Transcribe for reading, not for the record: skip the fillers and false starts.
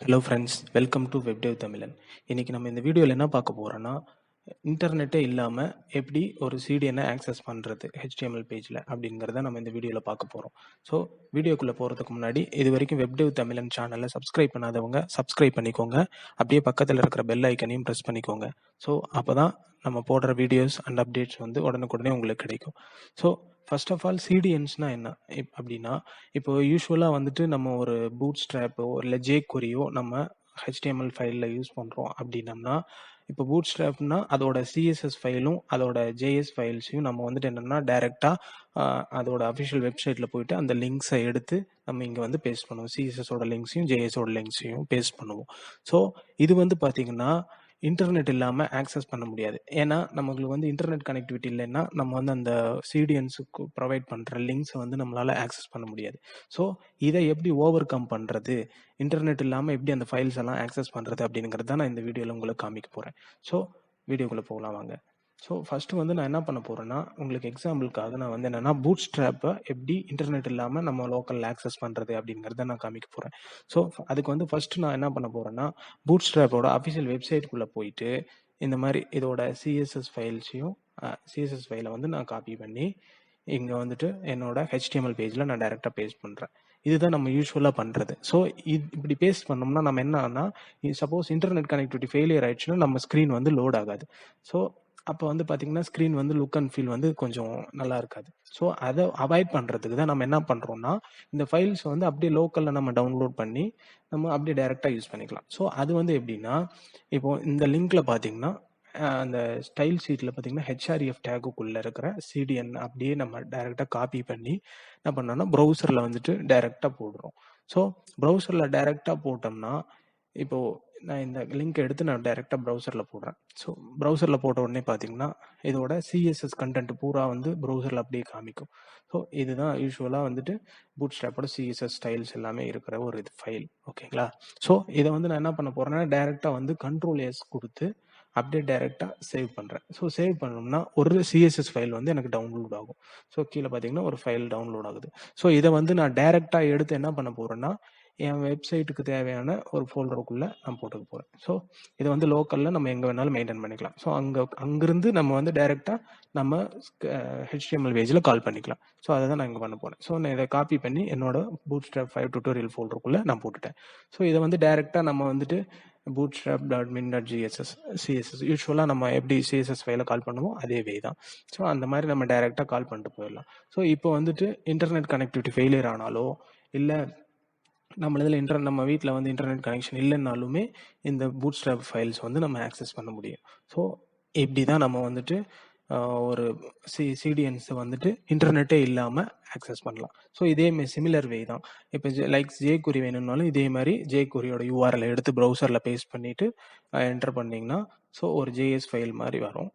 Hello friends, welcome to வெப்டெவ் தமிழன். இன்னைக்கு நம்ம இந்த வீடியோவில் என்ன பார்க்க போகிறோன்னா, இன்டர்நெட்டே இல்லாமல் எப்படி ஒரு சிடிஎன்னை ஆக்சஸ் பண்ணுறது HTML பேஜில் அப்படிங்கிறத நம்ம இந்த வீடியோவில் பார்க்க போகிறோம். ஸோ வீடியோக்குள்ளே போகிறதுக்கு முன்னாடி இது வரைக்கும் வெப்டெவ் தமிழன் சேனலை சப்ஸ்கிரைப் பண்ணாதவங்க சப்ஸ்கிரைப் பண்ணிக்கோங்க. அப்படியே பக்கத்தில் இருக்கிற பெல் ஐக்கனையும் ப்ரெஸ் பண்ணிக்கோங்க. ஸோ அப்போ தான் நம்ம போடுற வீடியோஸ் அண்ட் அப்டேட்ஸ் வந்து உடனுக்குடனே உங்களுக்கு கிடைக்கும். ஸோ ஃபர்ஸ்ட் ஆஃப் ஆல் சிடிஎன்ஸ்னா என்ன அப்படின்னா, இப்போ யூஸ்வலாக வந்துட்டு நம்ம ஒரு பூட் ஸ்ட்ராப்போ இல்லை ஜேக்வரியோ நம்ம HTML ஃபைலில் யூஸ் பண்ணுறோம் அப்படின்னம்னா, இப்போ பூட் ஸ்ட்ராப்னா அதோட சிஎஸ்எஸ் ஃபைலும் அதோட ஜேஎஸ் ஃபைல்ஸையும் நம்ம வந்துட்டு என்னென்னா டைரெக்டாக அதோட அஃபிஷியல் வெப்சைட்டில் போயிட்டு அந்த லிங்க்ஸை எடுத்து நம்ம இங்கே வந்து பேஸ்ட் பண்ணுவோம். சிஎஸ்எஸோட லிங்க்ஸையும் ஜேஎஸோட லிங்க்ஸையும் பேஸ்ட் பண்ணுவோம். ஸோ இது வந்து பார்த்தீங்கன்னா இன்டர்நெட் இல்லாமல் ஆக்சஸ் பண்ண முடியாது. ஏன்னா நமக்கு வந்து இன்டர்நெட் கனெக்டிவிட்டி இல்லைன்னா நம்ம வந்து அந்த சிடிஎன்ஸுக்கு ப்ரொவைட் பண்ணுற லிங்க்ஸை வந்து நம்மளால் ஆக்சஸ் பண்ண முடியாது. ஸோ இதை எப்படி ஓவர் கம் பண்ணுறது, இன்டர்நெட் இல்லாமல் எப்படி அந்த ஃபைல்ஸ் எல்லாம் ஆக்சஸ் பண்ணுறது அப்படிங்கிறது தான் நான் இந்த வீடியோவில் உங்களுக்கு காமிக்க போகிறேன். ஸோ வீடியோக்குள்ளே போகலாம் வாங்க. ஸோ ஃபஸ்ட்டு வந்து நான் என்ன பண்ண போகிறேன்னா, உங்களுக்கு எக்ஸாம்பிளுக்காக நான் வந்து என்னென்னா பூட் ஸ்ட்ராப்பை எப்படி இன்டர்நெட் இல்லாமல் நம்ம லோக்கலில் ஆக்சஸ் பண்ணுறது அப்படிங்கிறத நான் காமிக்க போகிறேன். ஸோ அதுக்கு வந்து ஃபஸ்ட்டு நான் என்ன பண்ண போகிறேன்னா, பூட் ஸ்ட்ராப்போட அஃபிஷியல் வெப்சைட்டுக்குள்ளே போயிட்டு இந்த மாதிரி இதோட சிஎஸ்எஸ் ஃபைல்ஸையும் சிஎஸ்எஸ் ஃபைலை வந்து நான் காப்பி பண்ணி இங்கே வந்துட்டு என்னோட HTML பேஜில் நான் டைரெக்டாக பேஸ்ட் பண்ணுறேன். இதுதான் நம்ம யூஸ்வலாக பண்ணுறது. ஸோ இப்படி பேஸ்ட் பண்ணோம்னா நம்ம என்னன்னா, சப்போஸ் இன்டர்நெட் கனெக்டிவிட்டி ஃபெயிலியர் ஆயிடுச்சுன்னா நம்ம ஸ்க்ரீன் வந்து லோட் ஆகாது. ஸோ அப்போ வந்து பார்த்தீங்கன்னா ஸ்க்ரீன் வந்து லுக் அண்ட் ஃபீல் வந்து கொஞ்சம் நல்லா இருக்காது. ஸோ அதை அவாய்ட் பண்ணுறதுக்கு தான் நம்ம என்ன பண்ணுறோம்னா, இந்த ஃபைல்ஸ் வந்து அப்படியே லோக்கலில் நம்ம டவுன்லோட் பண்ணி நம்ம அப்படியே டைரெக்டாக யூஸ் பண்ணிக்கலாம். ஸோ அது வந்து எப்படின்னா, இப்போ இந்த லிங்க்ல பார்த்தீங்கன்னா அந்த ஸ்டைல் ஷீட்டில் பார்த்தீங்கன்னா HREF டேகுக்குள்ளே இருக்கிற சிடிஎன் அப்படியே நம்ம டைரெக்டாக காப்பி பண்ணி என்ன பண்ணோம்னா ப்ரௌசரில் வந்துட்டு டைரெக்டாக போடுறோம். ஸோ ப்ரௌசரில் டைரெக்டாக போட்டோம்னா, இப்போது நான் இந்த லிங்க் எடுத்து நான் டைரெக்டாக ப்ரௌசரில் போடுறேன். ஸோ ப்ரௌசரில் போட்ட உடனே பார்த்தீங்கன்னா இதோட சிஎஸ்எஸ் கண்டென்ட் பூரா வந்து ப்ரௌசரில் அப்படியே காமிக்கும். ஸோ இதுதான் யூஸ்வலாக வந்துட்டு பூட் ஸ்ட்ராப்போட சிஎஸ்எஸ் ஸ்டைல்ஸ் எல்லாமே இருக்கிற ஒரு இது ஃபைல். ஓகேங்களா? ஸோ இதை வந்து நான் என்ன பண்ண போகிறேன்னா டைரெக்டாக வந்து Ctrl+S கொடுத்து அப்படியே டைரெக்டாக சேவ் பண்ணுறேன். ஸோ சேவ் பண்ணோம்னா ஒரு சிஎஸ்எஸ் ஃபைல் வந்து எனக்கு டவுன்லோட் ஆகும். ஸோ கீழே பார்த்தீங்கன்னா ஒரு ஃபைல் டவுன்லோட் ஆகுது. ஸோ இதை வந்து நான் டைரெக்டாக எடுத்து என்ன பண்ண போகிறேன்னா, என் வெப்சைட்டுக்கு தேவையான ஒரு ஃபோல்டருக்குள்ளே நான் போட்டுக்க போகிறேன். ஸோ இதை வந்து லோக்கலில் நம்ம எங்கே வேணாலும் மெயின்டைன் பண்ணிக்கலாம். ஸோ அங்கிருந்து நம்ம வந்து டைரெக்டாக நம்ம HTML பேஜில் கால் பண்ணிக்கலாம். ஸோ அதை தான் நான் இங்கே பண்ண போகிறேன். ஸோ நான் இதை காப்பி பண்ணி என்னோட Bootstrap 5 டியூட்டோரியல் ஃபோல்டருக்குள்ளே நான் போட்டுட்டேன். ஸோ இதை வந்து டைரெக்டாக நம்ம வந்துட்டு bootstrap.min.css சிஎஸ்எஸ் யூஸ்வலாக நம்ம எப்படி சிஎஸ்எஸ் ஃபைலை கால் பண்ணுவோம் அதே வே தான். ஸோ அந்த மாதிரி நம்ம டைரெக்டாக கால் பண்ணிட்டு போயிடலாம். ஸோ இப்போ வந்துட்டு இன்டர்நெட் கனெக்டிவிட்டி ஃபெயிலியர் ஆனாலோ இல்லை நம்ம இதில் நம்ம வீட்டில் வந்து இன்டர்நெட் கனெக்ஷன் இல்லைன்னாலுமே இந்த பூட்ஸ்ட்ராப் ஃபைல்ஸ் வந்து நம்ம ஆக்சஸ் பண்ண முடியும். ஸோ இப்படி தான் நம்ம வந்துட்டு ஒரு சிடிஎன்ஸை வந்துட்டு இன்டர்நெட்டே இல்லாமல் ஆக்சஸ் பண்ணலாம். ஸோ இதே சிமிலர் வே தான். இப்போ லைக் ஜேக்வரி வேணும்னாலும் இதே மாதிரி ஜேக்வரியோட URL எடுத்து ப்ரௌசரில் பேஸ்ட் பண்ணிவிட்டு என்டர் பண்ணிங்கன்னா ஸோ ஒரு JS ஃபைல் மாதிரி வரும்.